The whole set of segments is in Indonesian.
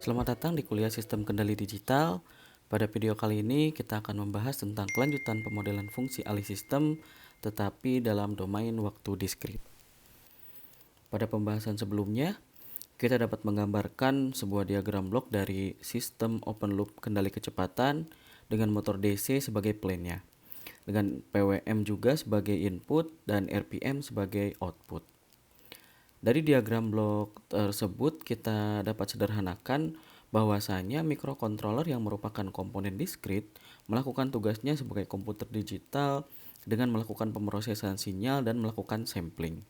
Selamat datang di kuliah Sistem Kendali Digital. Pada video kali ini kita akan membahas tentang kelanjutan pemodelan fungsi alih sistem tetapi dalam domain waktu diskrit. Pada pembahasan sebelumnya, kita dapat menggambarkan sebuah diagram blok dari sistem open loop kendali kecepatan dengan motor DC sebagai plane-nya, dengan PWM juga sebagai input dan RPM sebagai output. Dari diagram blok tersebut kita dapat sederhanakan bahwasanya mikrokontroler yang merupakan komponen diskrit melakukan tugasnya sebagai komputer digital dengan melakukan pemrosesan sinyal dan melakukan sampling.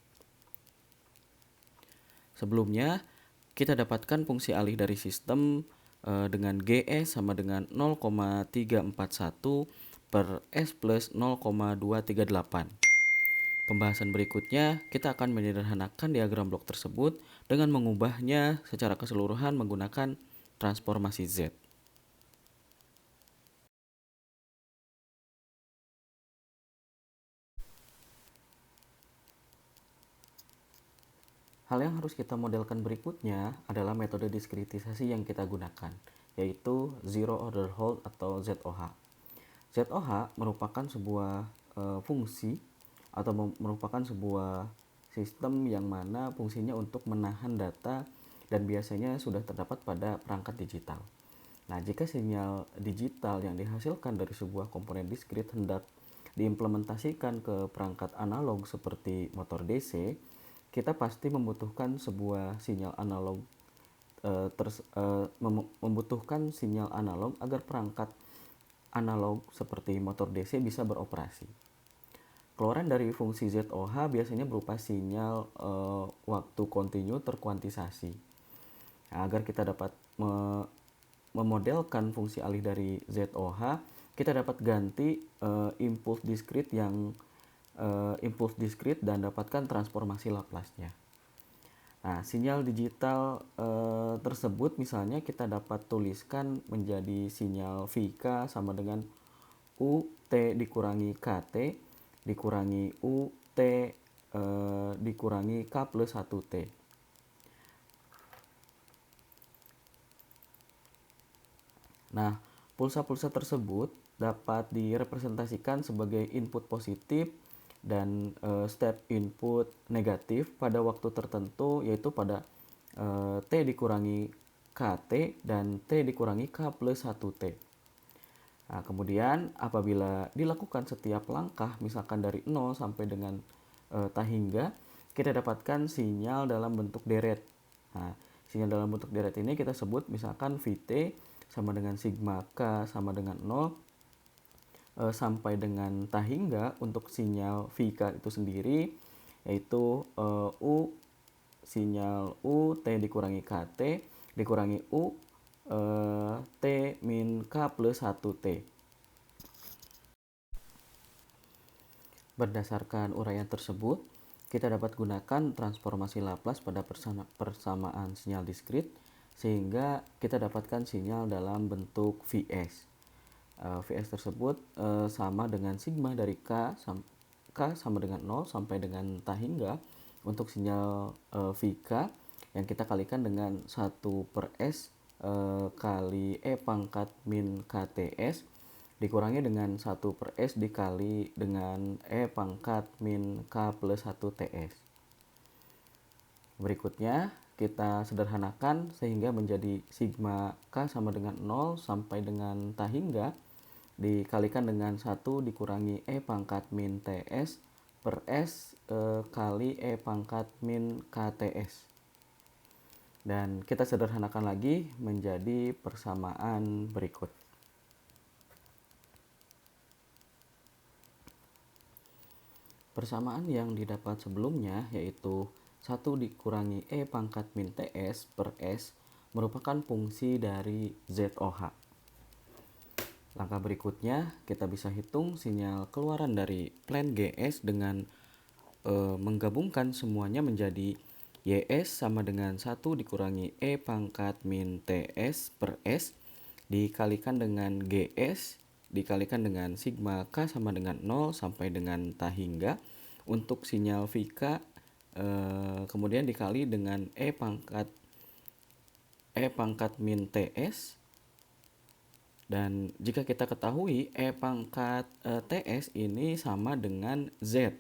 Sebelumnya, kita dapatkan fungsi alih dari sistem dengan GS sama dengan 0,341 per S plus 0,238. Pembahasan berikutnya, kita akan menyederhanakan diagram blok tersebut dengan mengubahnya secara keseluruhan menggunakan transformasi Z. Hal yang harus kita modelkan berikutnya adalah metode diskritisasi yang kita gunakan, yaitu Zero Order Hold atau ZOH. ZOH merupakan sebuah fungsi atau merupakan sebuah sistem yang mana fungsinya untuk menahan data dan biasanya sudah terdapat pada perangkat digital. Nah, jika sinyal digital yang dihasilkan dari sebuah komponen diskrit hendak diimplementasikan ke perangkat analog seperti motor DC, kita pasti membutuhkan sebuah sinyal analog membutuhkan sinyal analog agar perangkat analog seperti motor DC bisa beroperasi. Keluaran dari fungsi ZOH biasanya berupa sinyal waktu kontinu terkuantisasi. Nah, agar kita dapat memodelkan fungsi alih dari ZOH, kita dapat ganti impuls diskrit dan dapatkan transformasi Laplace-nya. Nah, sinyal digital tersebut misalnya kita dapat tuliskan menjadi sinyal VK sama dengan UT dikurangi KT dikurangi UT dikurangi K plus 1T. Nah, pulsa-pulsa tersebut dapat direpresentasikan sebagai input positif dan step input negatif pada waktu tertentu, yaitu pada T dikurangi KT dan T dikurangi K plus 1T. Nah, kemudian apabila dilakukan setiap langkah, misalkan dari 0 sampai dengan tahingga, kita dapatkan sinyal dalam bentuk deret. Nah, sinyal dalam bentuk deret ini kita sebut misalkan VT sama dengan sigma K sama dengan 0 sampai dengan tahingga untuk sinyal VK itu sendiri, yaitu U sinyal U T dikurangi KT dikurangi U T min K plus 1T. Berdasarkan uraian tersebut, kita dapat gunakan transformasi Laplace pada persamaan sinyal diskrit sehingga kita dapatkan sinyal dalam bentuk Vs. Vs tersebut sama dengan sigma dari K sama dengan 0 sampai dengan tahingga untuk sinyal Vk yang kita kalikan dengan 1 per S kali E pangkat min KTS dikurangi dengan 1 per S dikali dengan E pangkat min K plus 1 TS. Berikutnya kita sederhanakan sehingga menjadi sigma K sama dengan 0 sampai dengan tahingga dikalikan dengan 1 dikurangi E pangkat min TS per S kali E pangkat min KTS. Dan kita sederhanakan lagi menjadi persamaan berikut. Persamaan yang didapat sebelumnya yaitu 1 dikurangi E pangkat min TS per S merupakan fungsi dari ZOH. Langkah berikutnya kita bisa hitung sinyal keluaran dari plane GS dengan menggabungkan semuanya menjadi YS sama dengan 1 dikurangi E pangkat min TS per S dikalikan dengan GS dikalikan dengan sigma K sama dengan 0 sampai dengan tahingga untuk sinyal VK kemudian dikali dengan E pangkat E pangkat min TS. Dan jika kita ketahui E pangkat TS ini sama dengan Z,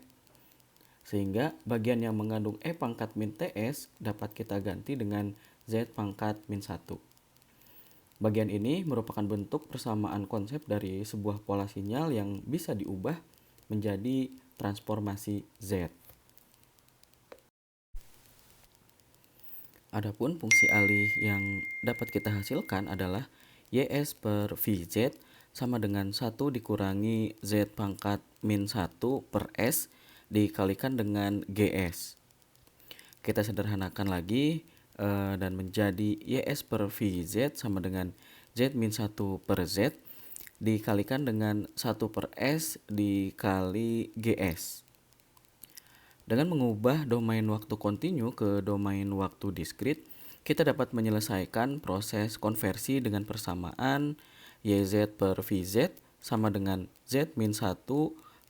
sehingga bagian yang mengandung E pangkat min TS dapat kita ganti dengan Z pangkat min 1. Bagian ini merupakan bentuk persamaan konsep dari sebuah pola sinyal yang bisa diubah menjadi transformasi Z. Adapun fungsi alih yang dapat kita hasilkan adalah YS per VZ sama dengan 1 dikurangi Z pangkat min 1 per S dikalikan dengan GS. Kita sederhanakan lagi dan menjadi YS per VZ sama dengan Z min 1 per Z dikalikan dengan 1 per S dikali GS. Dengan mengubah domain waktu kontinu ke domain waktu diskrit, kita dapat menyelesaikan proses konversi dengan persamaan YZ per VZ sama dengan Z min 1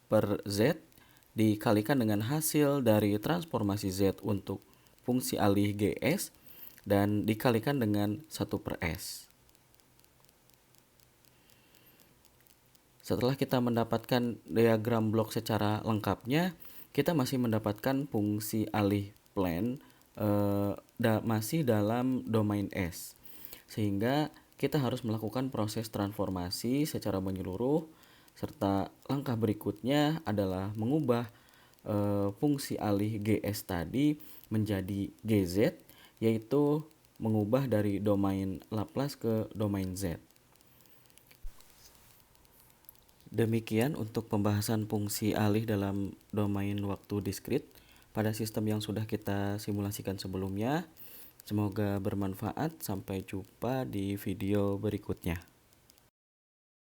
per Z dikalikan dengan hasil dari transformasi Z untuk fungsi alih GS dan dikalikan dengan 1 per S. Setelah kita mendapatkan diagram blok secara lengkapnya, kita masih mendapatkan fungsi alih plan masih dalam domain S. Sehingga kita harus melakukan proses transformasi secara menyeluruh, serta langkah berikutnya adalah mengubah fungsi alih GS tadi menjadi GZ, yaitu mengubah dari domain Laplace ke domain Z. Demikian untuk pembahasan fungsi alih dalam domain waktu diskrit pada sistem yang sudah kita simulasikan sebelumnya. Semoga bermanfaat. Sampai jumpa di video berikutnya.